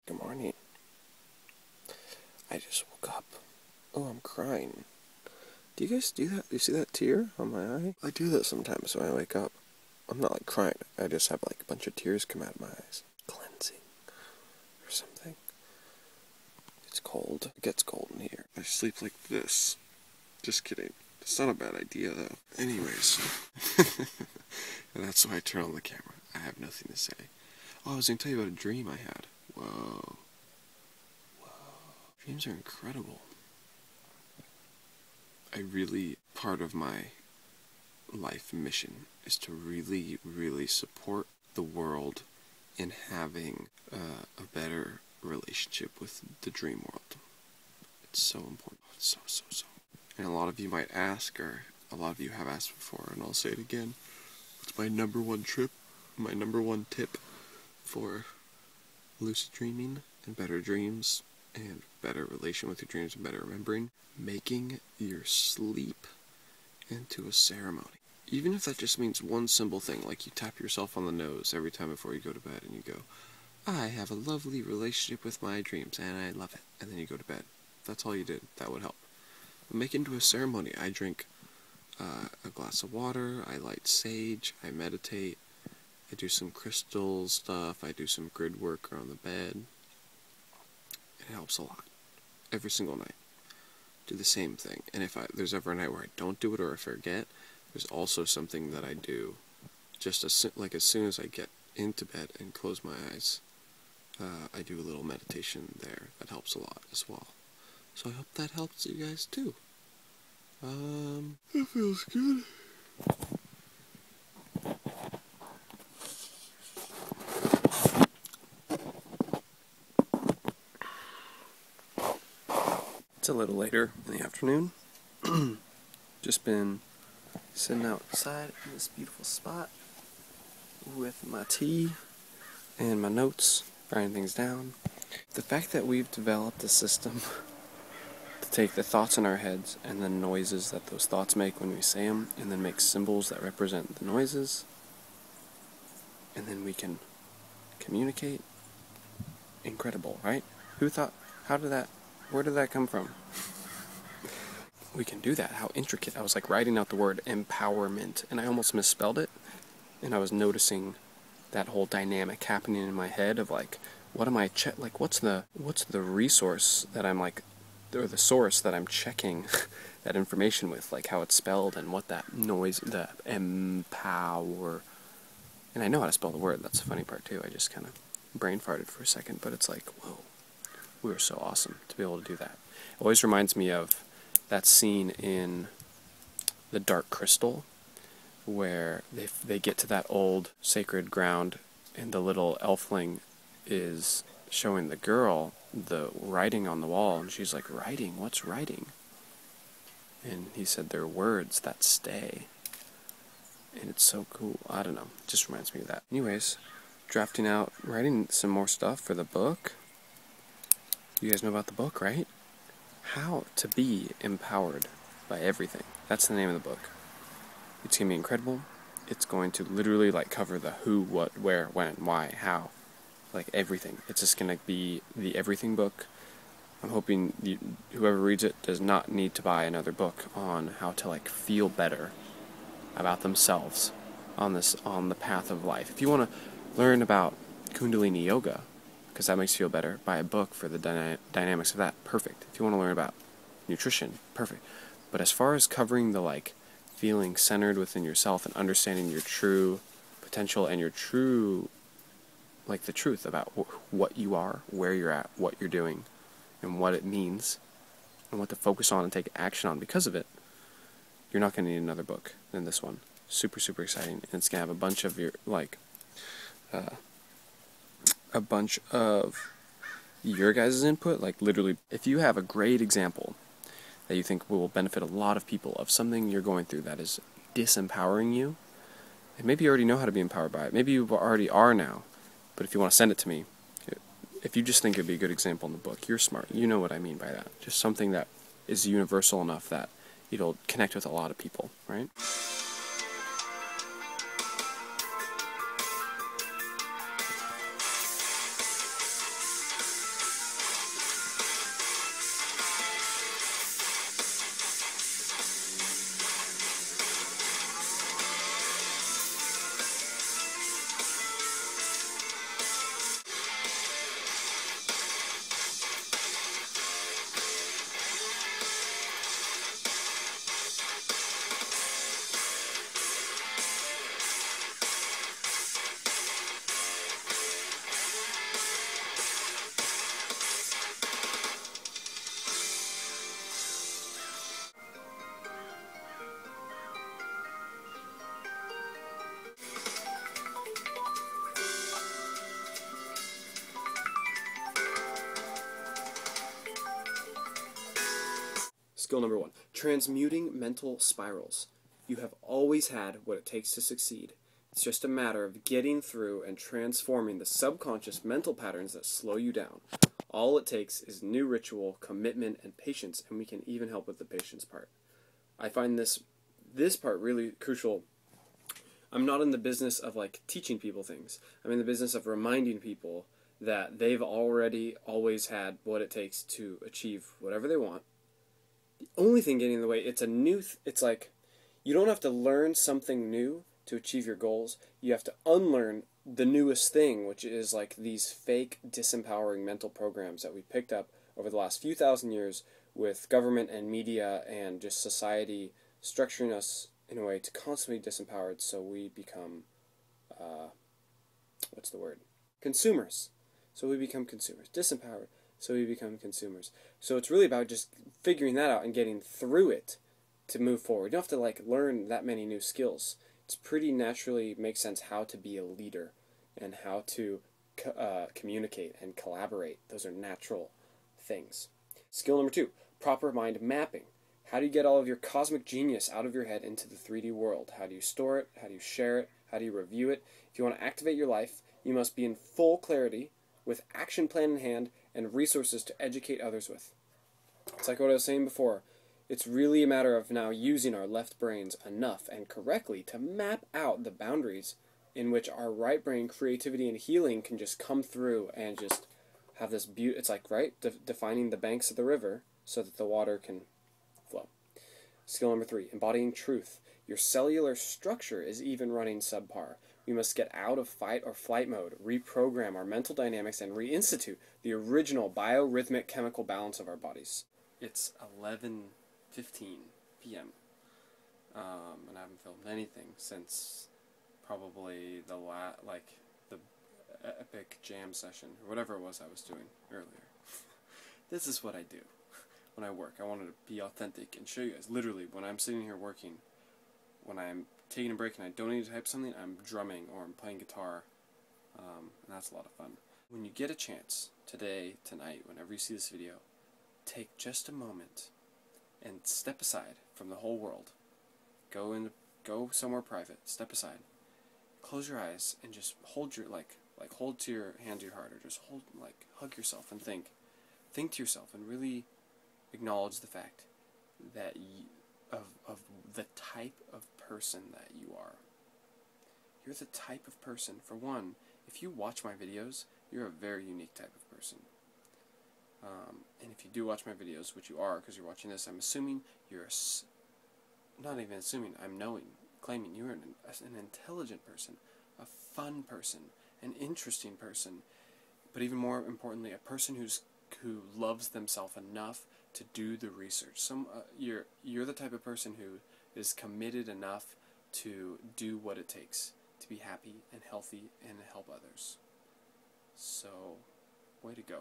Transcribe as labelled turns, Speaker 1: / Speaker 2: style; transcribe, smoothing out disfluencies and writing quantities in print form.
Speaker 1: Good morning. I just woke up. Oh, I'm crying. Do you guys do that? Do you see that tear on my eye? I do that sometimes when I wake up. I'm not like crying. I just have like a bunch of tears come out of my eyes. Cleansing. Or something. It's cold. It gets cold in here. I sleep like this. Just kidding. It's not a bad idea though. Anyways. And that's why I turn on the camera. I have nothing to say. Oh, I was going to tell you about a dream I had. Whoa. Dreams are incredible. Part of my life mission is to really, really support the world in having a better relationship with the dream world. It's so important. It's so. And a lot of you might ask, or a lot of you have asked before, and I'll say it again. What's my number one tip for lucid dreaming and better dreams and better relation with your dreams and better remembering? Making your sleep into a ceremony. Even if that just means one simple thing, like you tap yourself on the nose every time before you go to bed and you go, I have a lovely relationship with my dreams and I love it. And then you go to bed. That's all you did. That would help. But make it into a ceremony. I drink a glass of water, I light sage, I meditate, I do some crystal stuff, I do some grid work around the bed. It helps a lot. Every single night. Do the same thing. And if there's ever a night where I don't do it or I forget, there's also something that I do just as soon as I get into bed and close my eyes. I do a little meditation there. That helps a lot as well. So I hope that helps you guys too. It feels good. It's a little later in the afternoon. Just been sitting outside in this beautiful spot with my tea and my notes, writing things down. The fact that we've developed a system to take the thoughts in our heads and the noises that those thoughts make when we say them, and then make symbols that represent the noises, and then we can communicate. Incredible, right? Who thought, where did that come from? We can do that. How intricate. I was like writing out the word empowerment and I almost misspelled it, and I was noticing that whole dynamic happening in my head of like, what am I what's the resource that I'm like, or the source that I'm checking that information with, like how it's spelled and what that noise, the empower, and I know how to spell the word. That's the funny part too. I just kind of brain farted for a second, but it's like, whoa, we were so awesome to be able to do that. It always reminds me of that scene in The Dark Crystal where they get to that old sacred ground and the little elfling is showing the girl the writing on the wall, and she's like, writing? What's writing? And he said, they're words that stay. And it's so cool. I don't know. It just reminds me of that. Anyways, writing some more stuff for the book. You guys know about the book, right? How to be empowered by everything. That's the name of the book. It's going to be incredible. It's going to literally like cover the who, what, where, when, why, how. Like everything. It's just going to be the everything book. I'm hoping whoever reads it does not need to buy another book on how to like feel better about themselves on the path of life. If you want to learn about Kundalini Yoga, because that makes you feel better, buy a book for the dynamics of that. Perfect. If you want to learn about nutrition, perfect. But as far as covering the like feeling centered within yourself and understanding your true potential and your true, like the truth about what you are, where you're at, what you're doing, and what it means, and what to focus on and take action on because of it, you're not going to need another book than this one. Super, super exciting. And it's going to have a bunch of your guys' input, like literally, if you have a great example that you think will benefit a lot of people of something you're going through that is disempowering you, and maybe you already know how to be empowered by it, maybe you already are now, but if you want to send it to me, if you just think it'd be a good example in the book, you're smart, you know what I mean by that, just something that is universal enough that it'll connect with a lot of people, right? Skill number 1, transmuting mental spirals. You have always had what it takes to succeed. It's just a matter of getting through and transforming the subconscious mental patterns that slow you down. All it takes is new ritual, commitment, and patience, and we can even help with the patience part. I find this part really crucial. I'm not in the business of like teaching people things. I'm in the business of reminding people that they've already always had what it takes to achieve whatever they want. The only thing getting in the way, it's like you don't have to learn something new to achieve your goals. You have to unlearn the newest thing, which is like these fake, disempowering mental programs that we picked up over the last few thousand years with government and media and just society structuring us in a way to constantly disempowered, so we become, consumers. So we become consumers. Disempowered, so we become consumers. So it's really about just figuring that out and getting through it to move forward. You don't have to like learn that many new skills. It's pretty naturally makes sense how to be a leader and how to communicate and collaborate. Those are natural things. Skill number 2, proper mind mapping. How do you get all of your cosmic genius out of your head into the 3D world? How do you store it? How do you share it? How do you review it? If you want to activate your life, you must be in full clarity with action plan in hand and resources to educate others with. It's like what I was saying before. It's really a matter of now using our left brains enough and correctly to map out the boundaries in which our right brain creativity and healing can just come through and just have this beauty. It's like, right, defining the banks of the river so that the water can flow. Skill number 3, embodying truth. Your cellular structure is even running subpar. We must get out of fight or flight mode, reprogram our mental dynamics, and reinstitute the original biorhythmic chemical balance of our bodies. It's 11:15 p.m. And I haven't filmed anything since probably the epic jam session, or whatever it was I was doing earlier. This is what I do when I work. I wanted to be authentic and show you guys. Literally, when I'm sitting here working, when I'm taking a break and I don't need to type something, I'm drumming or I'm playing guitar, and that's a lot of fun. When you get a chance, today, tonight, whenever you see this video, take just a moment and step aside from the whole world. Go somewhere private, step aside, close your eyes, and just hold your, hold to your hand to your heart, or just hug yourself and think to yourself and really acknowledge the fact that of the type of person that you are. You're the type of person, for one, if you watch my videos, you're a very unique type of person. And if you do watch my videos, which you are because you're watching this, I'm assuming you're not even assuming, I'm claiming you're an intelligent person, a fun person, an interesting person, but even more importantly, a person who loves themselves enough to do the research. You're the type of person who is committed enough to do what it takes to be happy and healthy and help others. So, way to go.